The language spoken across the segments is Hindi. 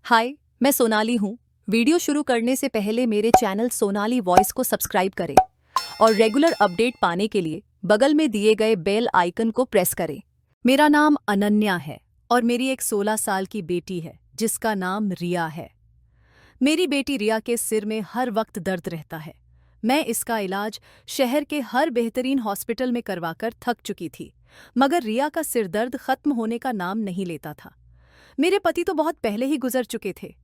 हाय, मैं सोनाली हूँ। वीडियो शुरू करने से पहले मेरे चैनल सोनाली वॉइस को सब्सक्राइब करें और रेगुलर अपडेट पाने के लिए बगल में दिए गए बेल आइकन को प्रेस करें। मेरा नाम अनन्या है और मेरी एक 16 साल की बेटी है जिसका नाम रिया है। मेरी बेटी रिया के सिर में हर वक्त दर्द रहता है। मैं इसका इलाज शहर के हर बेहतरीन हॉस्पिटल में करवाकर थक चुकी थी, मगर रिया का सिर दर्द खत्म होने का नाम नहीं लेता था। मेरे पति तो बहुत पहले ही गुजर चुके थे।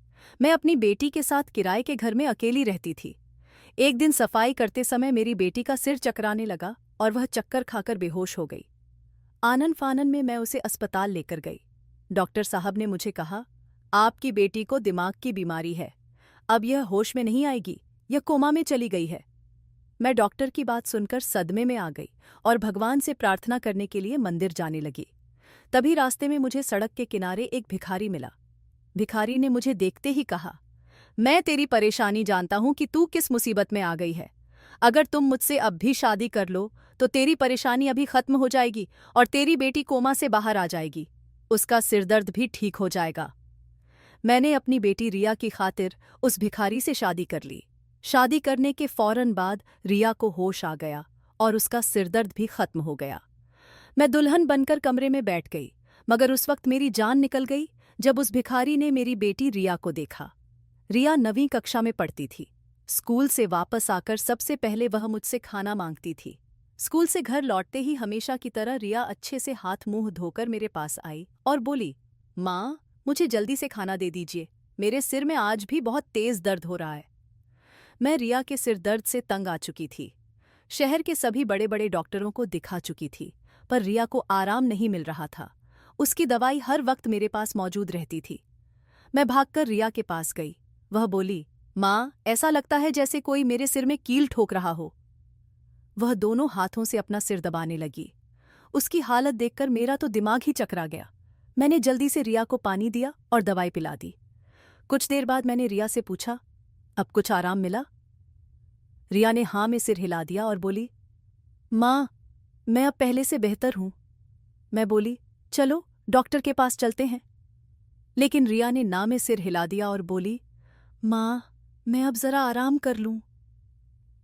मैं अपनी बेटी के साथ किराए के घर में अकेली रहती थी। एक दिन सफाई करते समय मेरी बेटी का सिर चकराने लगा और वह चक्कर खाकर बेहोश हो गई। आनन फानन में मैं उसे अस्पताल लेकर गई। डॉक्टर साहब ने मुझे कहा, आपकी बेटी को दिमाग की बीमारी है, अब यह होश में नहीं आएगी, यह कोमा में चली गई है। मैं डॉक्टर की बात सुनकर सदमे में आ गई और भगवान से प्रार्थना करने के लिए मंदिर जाने लगी। तभी रास्ते में मुझे सड़क के किनारे एक भिखारी मिला। भिखारी ने मुझे देखते ही कहा, मैं तेरी परेशानी जानता हूं कि तू किस मुसीबत में आ गई है। अगर तुम मुझसे अब भी शादी कर लो तो तेरी परेशानी अभी खत्म हो जाएगी और तेरी बेटी कोमा से बाहर आ जाएगी। उसका सिरदर्द भी ठीक हो जाएगा। मैंने अपनी बेटी रिया की खातिर उस भिखारी से शादी कर ली। शादी करने के फौरन बाद रिया को होश आ गया और उसका सिरदर्द भी खत्म हो गया। मैं दुल्हन बनकर कमरे में बैठ गई, मगर उस वक्त मेरी जान निकल गई जब उस भिखारी ने मेरी बेटी रिया को देखा। रिया 9वीं कक्षा में पढ़ती थी। स्कूल से वापस आकर सबसे पहले वह मुझसे खाना मांगती थी। स्कूल से घर लौटते ही हमेशा की तरह रिया अच्छे से हाथ मुंह धोकर मेरे पास आई और बोली, माँ, मुझे जल्दी से खाना दे दीजिए, मेरे सिर में आज भी बहुत तेज दर्द हो रहा है। मैं रिया के सिर दर्द से तंग आ चुकी थी। शहर के सभी बड़े बड़े डॉक्टरों को दिखा चुकी थी, पर रिया को आराम नहीं मिल रहा था। उसकी दवाई हर वक्त मेरे पास मौजूद रहती थी। मैं भागकर रिया के पास गई। वह बोली, माँ, ऐसा लगता है जैसे कोई मेरे सिर में कील ठोक रहा हो। वह दोनों हाथों से अपना सिर दबाने लगी। उसकी हालत देखकर मेरा तो दिमाग ही चकरा गया। मैंने जल्दी से रिया को पानी दिया और दवाई पिला दी। कुछ देर बाद मैंने रिया से पूछा, अब कुछ आराम मिला? रिया ने हाँ में सिर हिला दिया और बोली, माँ, मैं अब पहले से बेहतर हूं। मैं बोली, चलो डॉक्टर के पास चलते हैं। लेकिन रिया ने ना में सिर हिला दिया और बोली, माँ, मैं अब जरा आराम कर लूं।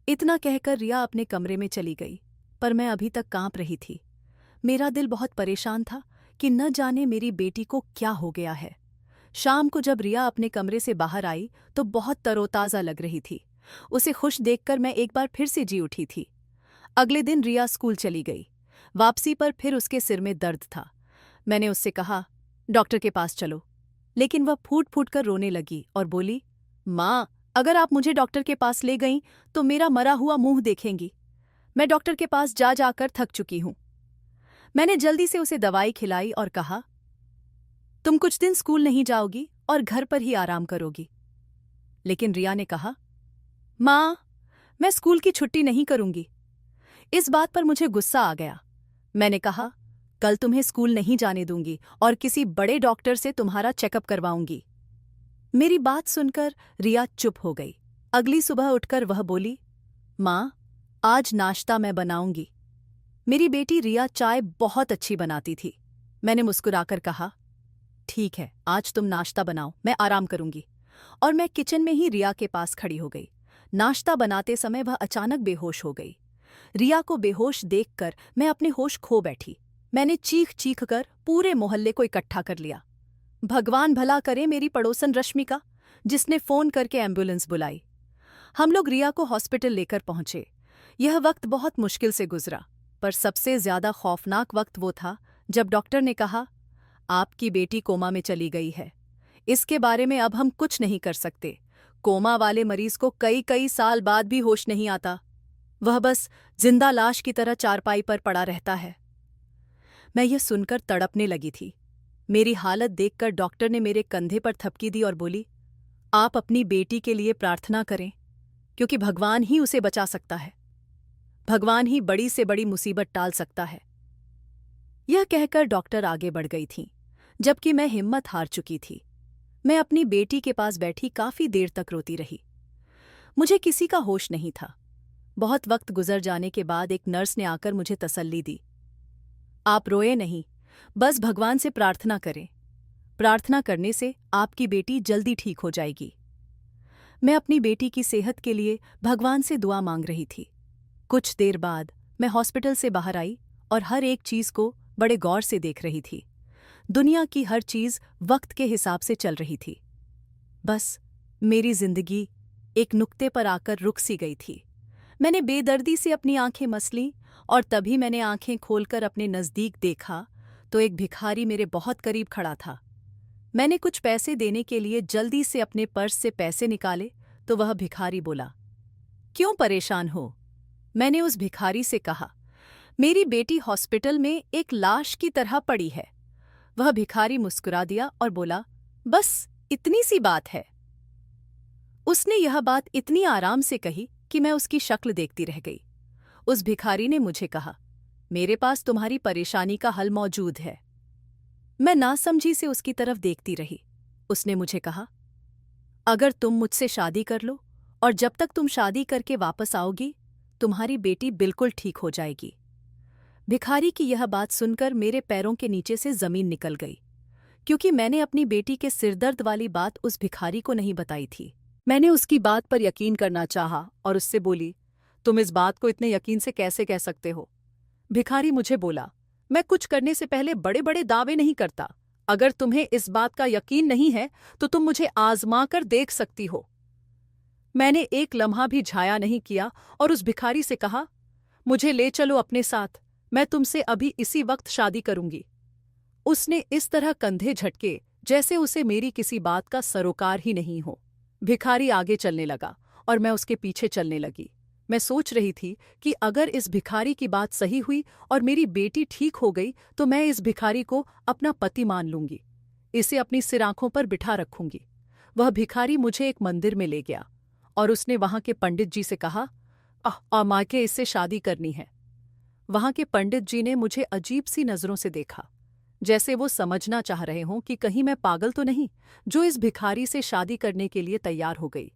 इतना कहकर रिया अपने कमरे में चली गई, पर मैं अभी तक कांप रही थी। मेरा दिल बहुत परेशान था कि न जाने मेरी बेटी को क्या हो गया है। शाम को जब रिया अपने कमरे से बाहर आई तो बहुत तरोताज़ा लग रही थी। उसे खुश देखकर मैं एक बार फिर से जी उठी थी। अगले दिन रिया स्कूल चली गई। वापसी पर फिर उसके सिर में दर्द था। मैंने उससे कहा, डॉक्टर के पास चलो, लेकिन वह फूट फूट कर रोने लगी और बोली, माँ, अगर आप मुझे डॉक्टर के पास ले गईं तो मेरा मरा हुआ मुंह देखेंगी। मैं डॉक्टर के पास जा जाकर थक चुकी हूं। मैंने जल्दी से उसे दवाई खिलाई और कहा, तुम कुछ दिन स्कूल नहीं जाओगी और घर पर ही आराम करोगी। लेकिन रिया ने कहा, माँ, मैं स्कूल की छुट्टी नहीं करूंगी। इस बात पर मुझे गुस्सा आ गया। मैंने कहा, कल तुम्हें स्कूल नहीं जाने दूंगी और किसी बड़े डॉक्टर से तुम्हारा चेकअप करवाऊंगी। मेरी बात सुनकर रिया चुप हो गई। अगली सुबह उठकर वह बोली, माँ, आज नाश्ता मैं बनाऊंगी। मेरी बेटी रिया चाय बहुत अच्छी बनाती थी। मैंने मुस्कुराकर कहा, ठीक है, आज तुम नाश्ता बनाओ, मैं आराम करूंगी। और मैं किचन में ही रिया के पास खड़ी हो गई। नाश्ता बनाते समय वह अचानक बेहोश हो गई। रिया को बेहोश देखकर मैं अपने होश खो बैठी। मैंने चीख चीख कर पूरे मोहल्ले को इकट्ठा कर लिया। भगवान भला करे मेरी पड़ोसन रश्मिका, जिसने फोन करके एम्बुलेंस बुलाई। हम लोग रिया को हॉस्पिटल लेकर पहुंचे। यह वक्त बहुत मुश्किल से गुजरा, पर सबसे ज्यादा खौफनाक वक्त वो था जब डॉक्टर ने कहा, आपकी बेटी कोमा में चली गई है। इसके बारे में अब हम कुछ नहीं कर सकते। कोमा वाले मरीज को कई कई साल बाद भी होश नहीं आता। वह बस जिंदा लाश की तरह चारपाई पर पड़ा रहता है। मैं यह सुनकर तड़पने लगी थी। मेरी हालत देखकर डॉक्टर ने मेरे कंधे पर थपकी दी और बोली, आप अपनी बेटी के लिए प्रार्थना करें, क्योंकि भगवान ही उसे बचा सकता है। भगवान ही बड़ी से बड़ी मुसीबत टाल सकता है। यह कहकर डॉक्टर आगे बढ़ गई थीं, जबकि मैं हिम्मत हार चुकी थी। मैं अपनी बेटी के पास बैठी काफी देर तक रोती रही। मुझे किसी का होश नहीं था। बहुत वक्त गुजर जाने के बाद एक नर्स ने आकर मुझे तसल्ली दी, आप रोए नहीं, बस भगवान से प्रार्थना करें। प्रार्थना करने से आपकी बेटी जल्दी ठीक हो जाएगी। मैं अपनी बेटी की सेहत के लिए भगवान से दुआ मांग रही थी। कुछ देर बाद मैं हॉस्पिटल से बाहर आई और हर एक चीज को बड़े गौर से देख रही थी। दुनिया की हर चीज वक्त के हिसाब से चल रही थी। बस मेरी जिंदगी एक नुक्ते पर आकर रुक सी गई थी। मैंने बेदर्दी से अपनी आंखें मसलीं और तभी मैंने आंखें खोलकर अपने नज़दीक देखा तो एक भिखारी मेरे बहुत करीब खड़ा था। मैंने कुछ पैसे देने के लिए जल्दी से अपने पर्स से पैसे निकाले तो वह भिखारी बोला, क्यों परेशान हो? मैंने उस भिखारी से कहा, मेरी बेटी हॉस्पिटल में एक लाश की तरह पड़ी है। वह भिखारी मुस्कुरा दिया और बोला, बस इतनी सी बात है। उसने यह बात इतनी आराम से कही कि मैं उसकी शक्ल देखती रह गई। उस भिखारी ने मुझे कहा, मेरे पास तुम्हारी परेशानी का हल मौजूद है। मैं नासमझी से उसकी तरफ देखती रही। उसने मुझे कहा, अगर तुम मुझसे शादी कर लो और जब तक तुम शादी करके वापस आओगी तुम्हारी बेटी बिल्कुल ठीक हो जाएगी। भिखारी की यह बात सुनकर मेरे पैरों के नीचे से जमीन निकल गई, क्योंकि मैंने अपनी बेटी के सिरदर्द वाली बात उस भिखारी को नहीं बताई थी। मैंने उसकी बात पर यकीन करना चाहा और उससे बोली, तुम इस बात को इतने यकीन से कैसे कह सकते हो? भिखारी मुझे बोला, मैं कुछ करने से पहले बड़े बड़े दावे नहीं करता। अगर तुम्हें इस बात का यकीन नहीं है तो तुम मुझे आजमा कर देख सकती हो। मैंने एक लम्हा भी झाया नहीं किया और उस भिखारी से कहा, मुझे ले चलो अपने साथ, मैं तुमसे अभी इसी वक्त शादी करूंगी। उसने इस तरह कंधे झटके जैसे उसे मेरी किसी बात का सरोकार ही नहीं हो। भिखारी आगे चलने लगा और मैं उसके पीछे चलने लगी। मैं सोच रही थी कि अगर इस भिखारी की बात सही हुई और मेरी बेटी ठीक हो गई तो मैं इस भिखारी को अपना पति मान लूंगी, इसे अपनी सिर आंखों पर बिठा रखूंगी। वह भिखारी मुझे एक मंदिर में ले गया और उसने वहां के पंडित जी से कहा, माँ के इससे शादी करनी है। वहां के पंडित जी ने मुझे अजीब सी नजरों से देखा, जैसे वो समझना चाह रहे हों कि कहीं मैं पागल तो नहीं जो इस भिखारी से शादी करने के लिए तैयार हो गई,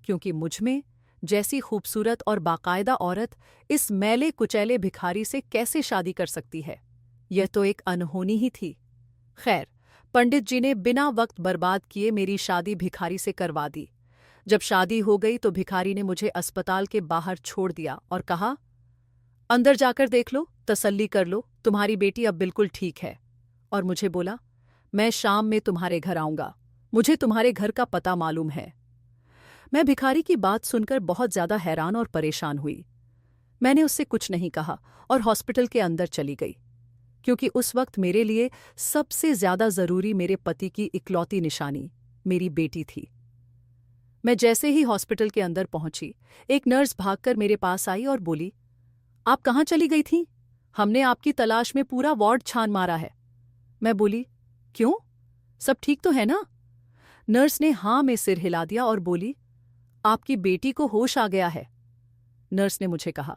क्योंकि मुझमें जैसी खूबसूरत और बाकायदा औरत इस मैले कुचैले भिखारी से कैसे शादी कर सकती है? यह तो एक अनहोनी ही थी। खैर, पंडित जी ने बिना वक्त बर्बाद किए मेरी शादी भिखारी से करवा दी। जब शादी हो गई तो भिखारी ने मुझे अस्पताल के बाहर छोड़ दिया और कहा, अंदर जाकर देख लो, तसल्ली कर लो, तुम्हारी बेटी अब बिल्कुल ठीक है। और मुझे बोला, मैं शाम में तुम्हारे घर आऊंगा, मुझे तुम्हारे घर का पता मालूम है। मैं भिखारी की बात सुनकर बहुत ज्यादा हैरान और परेशान हुई। मैंने उससे कुछ नहीं कहा और हॉस्पिटल के अंदर चली गई, क्योंकि उस वक्त मेरे लिए सबसे ज्यादा जरूरी मेरे पति की इकलौती निशानी मेरी बेटी थी। मैं जैसे ही हॉस्पिटल के अंदर पहुंची, एक नर्स भागकर मेरे पास आई और बोली, आप कहाँ चली गई थीं? हमने आपकी तलाश में पूरा वार्ड छान मारा है। मैं बोली, क्यों, सब ठीक तो है ना? नर्स ने हाँ में सिर हिला दिया और बोली, आपकी बेटी को होश आ गया है। नर्स ने मुझे कहा,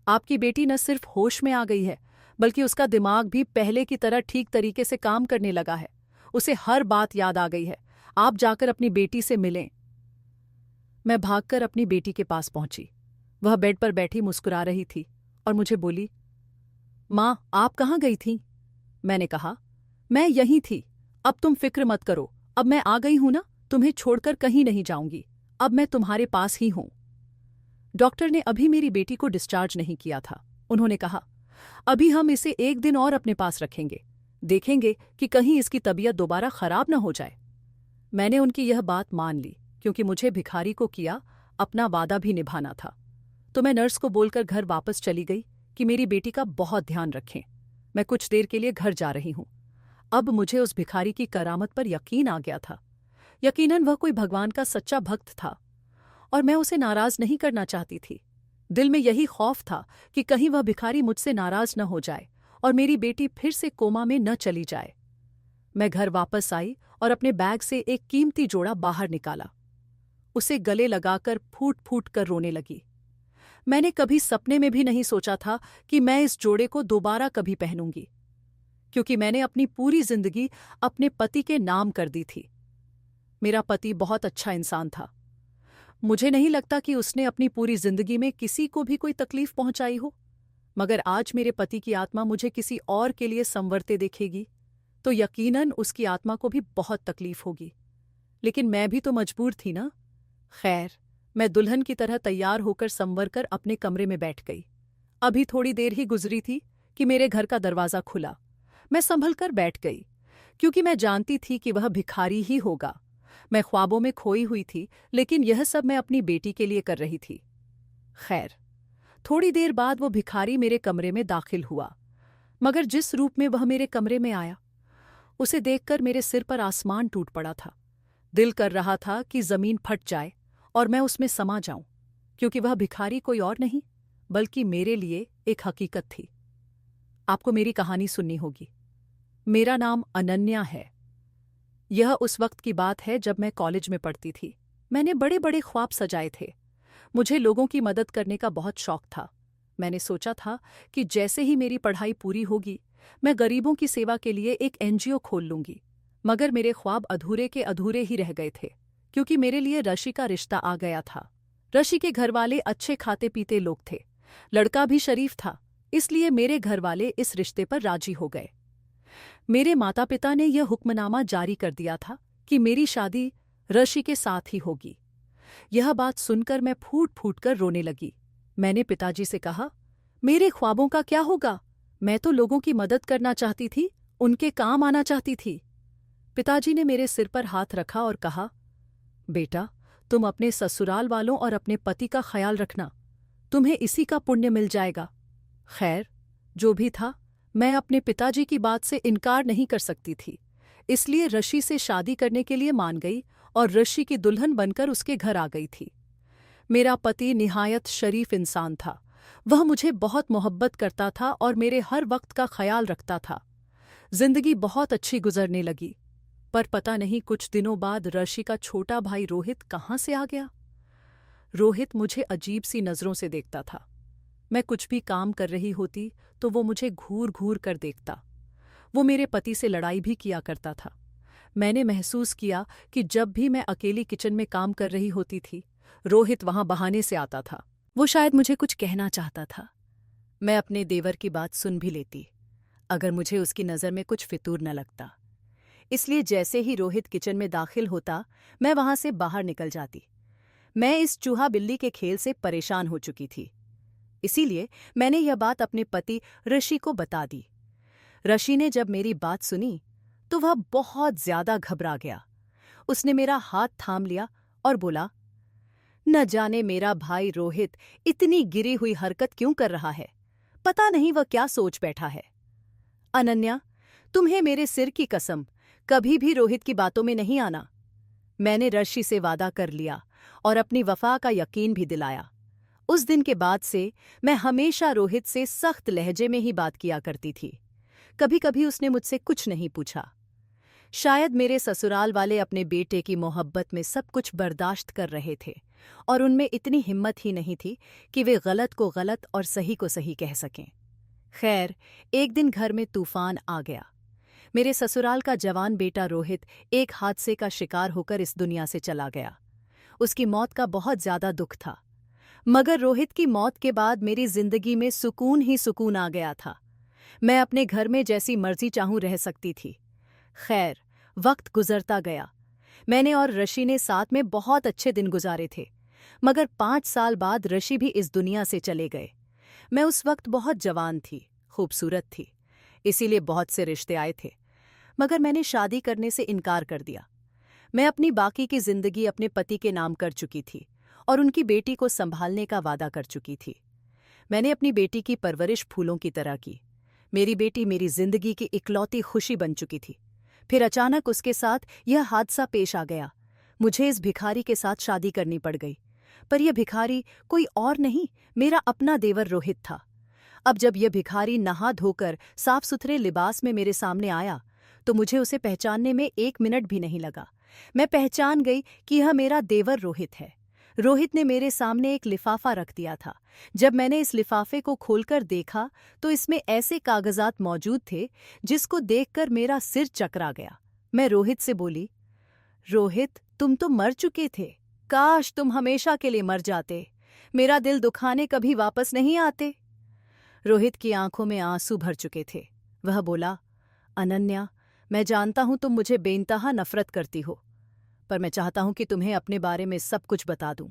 आपकी बेटी न सिर्फ होश में आ गई है बल्कि उसका दिमाग भी पहले की तरह ठीक तरीके से काम करने लगा है। उसे हर बात याद आ गई है। आप जाकर अपनी बेटी से मिलें। मैं भागकर अपनी बेटी के पास पहुंची। वह बेड पर बैठी मुस्कुरा रही थी और मुझे बोली, माँ, आप कहाँ गई थीं? मैंने कहा, मैं यहीं थी। अब तुम फिक्र मत करो, अब मैं आ गई हूं ना, तुम्हें छोड़कर कहीं नहीं जाऊंगी। अब मैं तुम्हारे पास ही हूं। डॉक्टर ने अभी मेरी बेटी को डिस्चार्ज नहीं किया था। उन्होंने कहा, अभी हम इसे एक दिन और अपने पास रखेंगे, देखेंगे कि कहीं इसकी तबीयत दोबारा खराब न हो जाए। मैंने उनकी यह बात मान ली, क्योंकि मुझे भिखारी को किया अपना वादा भी निभाना था। तो मैं नर्स को बोलकर घर वापस चली गई कि मेरी बेटी का बहुत ध्यान रखें। मैं कुछ देर के लिए घर जा रही हूं। अब मुझे उस भिखारी की करामत पर यकीन आ गया था। यकीनन वह कोई भगवान का सच्चा भक्त था और मैं उसे नाराज नहीं करना चाहती थी। दिल में यही खौफ था कि कहीं वह भिखारी मुझसे नाराज न हो जाए और मेरी बेटी फिर से कोमा में न चली जाए। मैं घर वापस आई और अपने बैग से एक कीमती जोड़ा बाहर निकाला। उसे गले लगाकर फूट फूट कर रोने लगी। मैंने कभी सपने में भी नहीं सोचा था कि मैं इस जोड़े को दोबारा कभी पहनूंगी, क्योंकि मैंने अपनी पूरी जिंदगी अपने पति के नाम कर दी थी। मेरा पति बहुत अच्छा इंसान था। मुझे नहीं लगता कि उसने अपनी पूरी जिंदगी में किसी को भी कोई तकलीफ पहुंचाई हो, मगर आज मेरे पति की आत्मा मुझे किसी और के लिए संवरते देखेगी तो यकीनन उसकी आत्मा को भी बहुत तकलीफ होगी। लेकिन मैं भी तो मजबूर थी ना। खैर, मैं दुल्हन की तरह तैयार होकर संवर कर अपने कमरे में बैठ गई। अभी थोड़ी देर ही गुजरी थी कि मेरे घर का दरवाज़ा खुला। मैं संभल कर बैठ गई, क्योंकि मैं जानती थी कि वह भिखारी ही होगा। मैं ख्वाबों में खोई हुई थी, लेकिन यह सब मैं अपनी बेटी के लिए कर रही थी। खैर, थोड़ी देर बाद वो भिखारी मेरे कमरे में दाखिल हुआ, मगर जिस रूप में वह मेरे कमरे में आया, उसे देखकर मेरे सिर पर आसमान टूट पड़ा था। दिल कर रहा था कि जमीन फट जाए और मैं उसमें समा जाऊं, क्योंकि वह भिखारी कोई और नहीं बल्कि मेरे लिए एक हकीकत थी। आपको मेरी कहानी सुननी होगी। मेरा नाम अनन्या है। यह उस वक्त की बात है जब मैं कॉलेज में पढ़ती थी। मैंने बड़े बड़े ख्वाब सजाए थे। मुझे लोगों की मदद करने का बहुत शौक था। मैंने सोचा था कि जैसे ही मेरी पढ़ाई पूरी होगी, मैं गरीबों की सेवा के लिए एक एनजीओ खोल लूंगी। मगर मेरे ख्वाब अधूरे के अधूरे ही रह गए थे, क्योंकि मेरे लिए ऋषि का रिश्ता आ गया था। ऋषि के घरवाले अच्छे खाते पीते लोग थे। लड़का भी शरीफ था, इसलिए मेरे घरवाले इस रिश्ते पर राजी हो गए। मेरे माता पिता ने यह हुक्मनामा जारी कर दिया था कि मेरी शादी ऋषि के साथ ही होगी। यह बात सुनकर मैं फूट फूट कर रोने लगी। मैंने पिताजी से कहा, मेरे ख्वाबों का क्या होगा? मैं तो लोगों की मदद करना चाहती थी, उनके काम आना चाहती थी। पिताजी ने मेरे सिर पर हाथ रखा और कहा, बेटा, तुम अपने ससुराल वालों और अपने पति का ख्याल रखना, तुम्हें इसी का पुण्य मिल जाएगा। खैर, जो भी था, मैं अपने पिताजी की बात से इनकार नहीं कर सकती थी, इसलिए ऋषि से शादी करने के लिए मान गई और ऋषि की दुल्हन बनकर उसके घर आ गई थी। मेरा पति निहायत शरीफ इंसान था। वह मुझे बहुत मोहब्बत करता था और मेरे हर वक्त का ख्याल रखता था। जिंदगी बहुत अच्छी गुजरने लगी, पर पता नहीं कुछ दिनों बाद ऋषि का छोटा भाई रोहित कहाँ से आ गया। रोहित मुझे अजीब सी नज़रों से देखता था। मैं कुछ भी काम कर रही होती तो वो मुझे घूर घूर कर देखता। वो मेरे पति से लड़ाई भी किया करता था। मैंने महसूस किया कि जब भी मैं अकेली किचन में काम कर रही होती थी, रोहित वहां बहाने से आता था। वो शायद मुझे कुछ कहना चाहता था। मैं अपने देवर की बात सुन भी लेती, अगर मुझे उसकी नज़र में कुछ फितूर न लगता। इसलिए जैसे ही रोहित किचन में दाखिल होता, मैं वहां से बाहर निकल जाती। मैं इस चूहा बिल्ली के खेल से परेशान हो चुकी थी। इसीलिए मैंने यह बात अपने पति ऋषि को बता दी। ऋषि ने जब मेरी बात सुनी तो वह बहुत ज्यादा घबरा गया। उसने मेरा हाथ थाम लिया और बोला, न जाने मेरा भाई रोहित इतनी गिरी हुई हरकत क्यों कर रहा है। पता नहीं वह क्या सोच बैठा है। अनन्या, तुम्हें मेरे सिर की कसम, कभी भी रोहित की बातों में नहीं आना। मैंने ऋषि से वादा कर लिया और अपनी वफा का यकीन भी दिलाया। उस दिन के बाद से मैं हमेशा रोहित से सख्त लहजे में ही बात किया करती थी। कभी कभी उसने मुझसे कुछ नहीं पूछा। शायद मेरे ससुराल वाले अपने बेटे की मोहब्बत में सब कुछ बर्दाश्त कर रहे थे और उनमें इतनी हिम्मत ही नहीं थी कि वे गलत को गलत और सही को सही कह सकें। खैर, एक दिन घर में तूफान आ गया। मेरे ससुराल का जवान बेटा रोहित एक हादसे का शिकार होकर इस दुनिया से चला गया। उसकी मौत का बहुत ज्यादा दुख था, मगर रोहित की मौत के बाद मेरी जिंदगी में सुकून ही सुकून आ गया था। मैं अपने घर में जैसी मर्जी चाहूं रह सकती थी। खैर, वक्त गुजरता गया। मैंने और ऋषि ने साथ में बहुत अच्छे दिन गुजारे थे, मगर 5 साल बाद ऋषि भी इस दुनिया से चले गए। मैं उस वक्त बहुत जवान थी, खूबसूरत थी, इसीलिए बहुत से रिश्ते आए थे, मगर मैंने शादी करने से इनकार कर दिया। मैं अपनी बाकी की जिंदगी अपने पति के नाम कर चुकी थी और उनकी बेटी को संभालने का वादा कर चुकी थी। मैंने अपनी बेटी की परवरिश फूलों की तरह की। मेरी बेटी मेरी जिंदगी की इकलौती खुशी बन चुकी थी। फिर अचानक उसके साथ यह हादसा पेश आ गया। मुझे इस भिखारी के साथ शादी करनी पड़ गई, पर यह भिखारी कोई और नहीं, मेरा अपना देवर रोहित था। अब जब यह भिखारी नहा धोकर साफ सुथरे लिबास में मेरे सामने आया तो मुझे उसे पहचानने में 1 मिनट भी नहीं लगा। मैं पहचान गई कि यह मेरा देवर रोहित है। रोहित ने मेरे सामने एक लिफाफा रख दिया था। जब मैंने इस लिफाफे को खोलकर देखा तो इसमें ऐसे कागजात मौजूद थे जिसको देखकर मेरा सिर चकरा गया। मैं रोहित से बोली, रोहित, तुम तो मर चुके थे। काश तुम हमेशा के लिए मर जाते। मेरा दिल दुखाने कभी वापस नहीं आते। रोहित की आंखों में आंसू भर चुके थे। वह बोला, अनन्या, मैं जानता हूं तुम मुझे बेइंतहा नफरत करती हो, पर मैं चाहता हूं कि तुम्हें अपने बारे में सब कुछ बता दूं।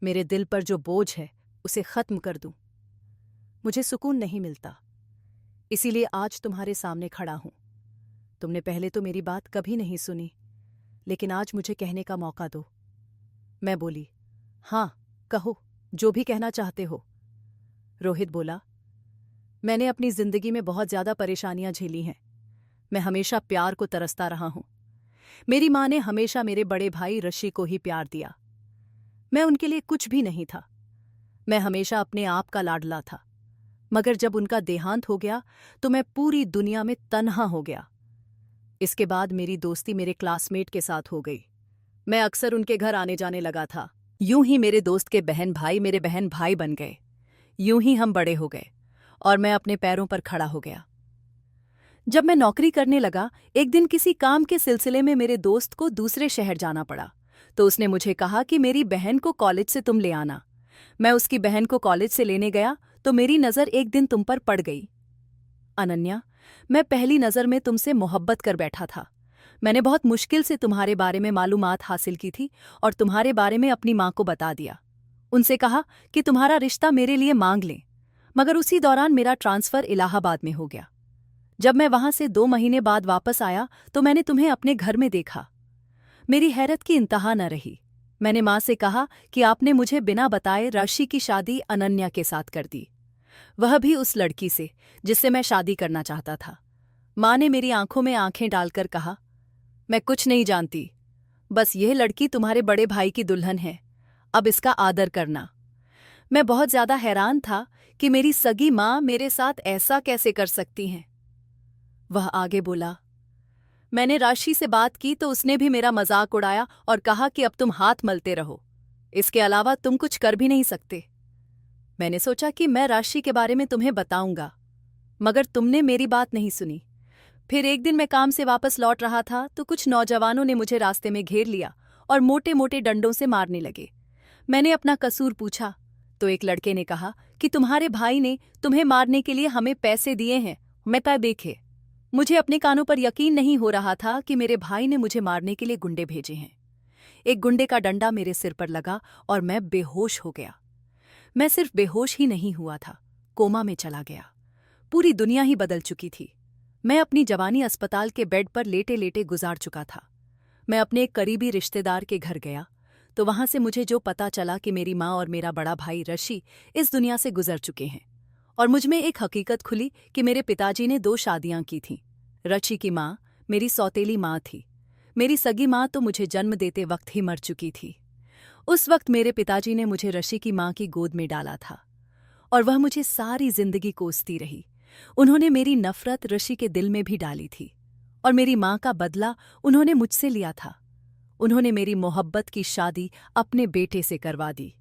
मेरे दिल पर जो बोझ है उसे खत्म कर दूं। मुझे सुकून नहीं मिलता, इसीलिए आज तुम्हारे सामने खड़ा हूं। तुमने पहले तो मेरी बात कभी नहीं सुनी, लेकिन आज मुझे कहने का मौका दो। मैं बोली, हाँ कहो, जो भी कहना चाहते हो। रोहित बोला, मैंने अपनी जिंदगी में बहुत ज्यादा परेशानियां झेली हैं। मैं हमेशा प्यार को तरसता रहा हूं। मेरी मां ने हमेशा मेरे बड़े भाई ऋषि को ही प्यार दिया। मैं उनके लिए कुछ भी नहीं था। मैं हमेशा अपने आप का लाडला था, मगर जब उनका देहांत हो गया तो मैं पूरी दुनिया में तन्हा हो गया। इसके बाद मेरी दोस्ती मेरे क्लासमेट के साथ हो गई। मैं अक्सर उनके घर आने जाने लगा था। यूं ही मेरे दोस्त के बहन भाई मेरे बहन भाई बन गए। यूं ही हम बड़े हो गए और मैं अपने पैरों पर खड़ा हो गया। जब मैं नौकरी करने लगा, एक दिन किसी काम के सिलसिले में मेरे दोस्त को दूसरे शहर जाना पड़ा, तो उसने मुझे कहा कि मेरी बहन को कॉलेज से तुम ले आना। मैं उसकी बहन को कॉलेज से लेने गया तो मेरी नज़र एक दिन तुम पर पड़ गई। अनन्या, मैं पहली नज़र में तुमसे मोहब्बत कर बैठा था। मैंने बहुत मुश्किल से तुम्हारे बारे में मालूमात हासिल की थी और तुम्हारे बारे में अपनी माँ को बता दिया। उनसे कहा कि तुम्हारा रिश्ता मेरे लिए मांग लें, मगर उसी दौरान मेरा ट्रांसफ़र इलाहाबाद में हो गया। जब मैं वहां से 2 महीने बाद वापस आया तो मैंने तुम्हें अपने घर में देखा। मेरी हैरत की इंतहा न रही। मैंने माँ से कहा कि आपने मुझे बिना बताए ऋषि की शादी अनन्या के साथ कर दी, वह भी उस लड़की से जिससे मैं शादी करना चाहता था। माँ ने मेरी आंखों में आंखें डालकर कहा, मैं कुछ नहीं जानती, बस यह लड़की तुम्हारे बड़े भाई की दुल्हन है, अब इसका आदर करना। मैं बहुत ज्यादा हैरान था कि मेरी सगी माँ मेरे साथ ऐसा कैसे कर सकती हैं। वह आगे बोला, मैंने ऋषि से बात की तो उसने भी मेरा मजाक उड़ाया और कहा कि अब तुम हाथ मलते रहो, इसके अलावा तुम कुछ कर भी नहीं सकते। मैंने सोचा कि मैं ऋषि के बारे में तुम्हें बताऊंगा, मगर तुमने मेरी बात नहीं सुनी। फिर एक दिन मैं काम से वापस लौट रहा था तो कुछ नौजवानों ने मुझे रास्ते में घेर लिया और मोटे मोटे डंडों से मारने लगे। मैंने अपना कसूर पूछा तो एक लड़के ने कहा कि तुम्हारे भाई ने तुम्हें मारने के लिए हमें पैसे दिए हैं, मैं तय देखे। मुझे अपने कानों पर यकीन नहीं हो रहा था कि मेरे भाई ने मुझे मारने के लिए गुंडे भेजे हैं। एक गुंडे का डंडा मेरे सिर पर लगा और मैं बेहोश हो गया। मैं सिर्फ बेहोश ही नहीं हुआ था, कोमा में चला गया। पूरी दुनिया ही बदल चुकी थी। मैं अपनी जवानी अस्पताल के बेड पर लेटे लेटे गुजार चुका था। मैं अपने एक करीबी रिश्तेदार के घर गया तो वहां से मुझे जो पता चला कि मेरी माँ और मेरा बड़ा भाई ऋषि इस दुनिया से गुजर चुके हैं, और मुझमें एक हकीकत खुली कि मेरे पिताजी ने 2 शादियां की थीं। ऋषि की माँ मेरी सौतेली माँ थी। मेरी सगी माँ तो मुझे जन्म देते वक्त ही मर चुकी थी। उस वक्त मेरे पिताजी ने मुझे ऋषि की माँ की गोद में डाला था और वह मुझे सारी जिंदगी कोसती रही। उन्होंने मेरी नफरत ऋषि के दिल में भी डाली थी और मेरी माँ का बदला उन्होंने मुझसे लिया था। उन्होंने मेरी मोहब्बत की शादी अपने बेटे से करवा दी।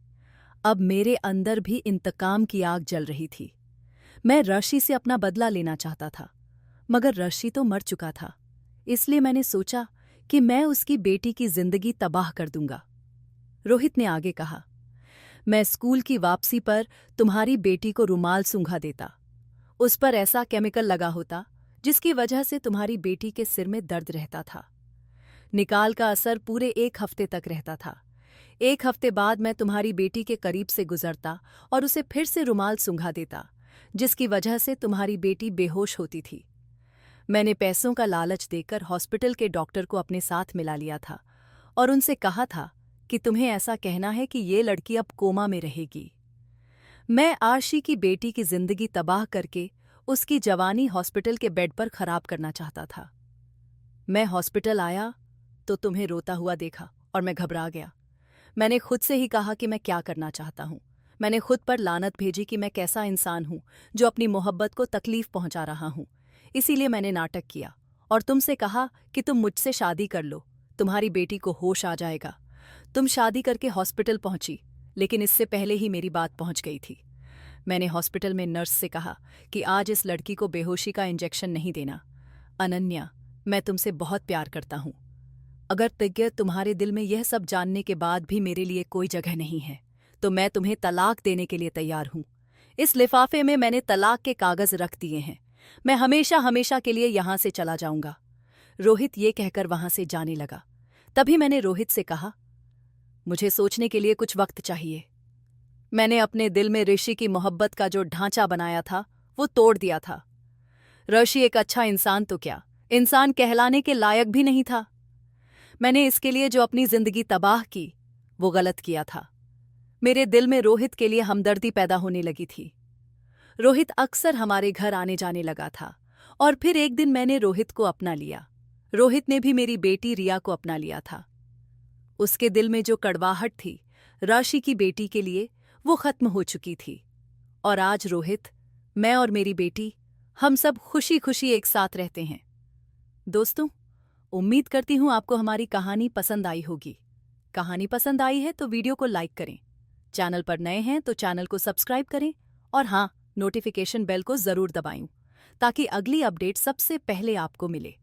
अब मेरे अंदर भी इंतकाम की आग जल रही थी। मैं ऋषि से अपना बदला लेना चाहता था, मगर ऋषि तो मर चुका था। इसलिए मैंने सोचा कि मैं उसकी बेटी की जिंदगी तबाह कर दूंगा। रोहित ने आगे कहा, मैं स्कूल की वापसी पर तुम्हारी बेटी को रुमाल सूंघा देता। उस पर ऐसा केमिकल लगा होता जिसकी वजह से तुम्हारी बेटी के सिर में दर्द रहता था। निकाल का असर पूरे 1 हफ्ते तक रहता था। 1 हफ्ते बाद मैं तुम्हारी बेटी के करीब से गुजरता और उसे फिर से रुमाल सूंघा देता, जिसकी वजह से तुम्हारी बेटी बेहोश होती थी। मैंने पैसों का लालच देकर हॉस्पिटल के डॉक्टर को अपने साथ मिला लिया था और उनसे कहा था कि तुम्हें ऐसा कहना है कि ये लड़की अब कोमा में रहेगी। मैं आशी की बेटी की जिंदगी तबाह करके उसकी जवानी हॉस्पिटल के बेड पर खराब करना चाहता था। मैं हॉस्पिटल आया तो तुम्हें रोता हुआ देखा और मैं घबरा गया। मैंने खुद से ही कहा कि मैं क्या करना चाहता हूँ। मैंने खुद पर लानत भेजी कि मैं कैसा इंसान हूँ जो अपनी मोहब्बत को तकलीफ पहुंचा रहा हूँ। इसीलिए मैंने नाटक किया और तुमसे कहा कि तुम मुझसे शादी कर लो, तुम्हारी बेटी को होश आ जाएगा। तुम शादी करके हॉस्पिटल पहुंची, लेकिन इससे पहले ही मेरी बात पहुंच गई थी। मैंने हॉस्पिटल में नर्स से कहा कि आज इस लड़की को बेहोशी का इंजेक्शन नहीं देना। अनन्या, मैं तुमसे बहुत प्यार करता हूँ। अगर तिग्य तुम्हारे दिल में यह सब जानने के बाद भी मेरे लिए कोई जगह नहीं है, तो मैं तुम्हें तलाक देने के लिए तैयार हूँ। इस लिफाफे में मैंने तलाक के कागज रख दिए हैं। मैं हमेशा हमेशा के लिए यहाँ से चला जाऊंगा। रोहित ये कहकर वहां से जाने लगा। तभी मैंने रोहित से कहा, मुझे सोचने के लिए कुछ वक्त चाहिए। मैंने अपने दिल में ऋषि की मोहब्बत का जो ढांचा बनाया था वो तोड़ दिया था। ऋषि एक अच्छा इंसान तो क्या, इंसान कहलाने के लायक भी नहीं था। मैंने इसके लिए जो अपनी जिंदगी तबाह की वो गलत किया था। मेरे दिल में रोहित के लिए हमदर्दी पैदा होने लगी थी। रोहित अक्सर हमारे घर आने जाने लगा था और फिर एक दिन मैंने रोहित को अपना लिया। रोहित ने भी मेरी बेटी रिया को अपना लिया था। उसके दिल में जो कड़वाहट थी ऋषि की बेटी के लिए वो खत्म हो चुकी थी। और आज रोहित, मैं और मेरी बेटी, हम सब खुशी खुशी एक साथ रहते हैं। दोस्तों, उम्मीद करती हूँ आपको हमारी कहानी पसंद आई होगी। कहानी पसंद आई है तो वीडियो को लाइक करें। चैनल पर नए हैं तो चैनल को सब्सक्राइब करें और हाँ, नोटिफिकेशन बेल को जरूर दबाएं ताकि अगली अपडेट सबसे पहले आपको मिले।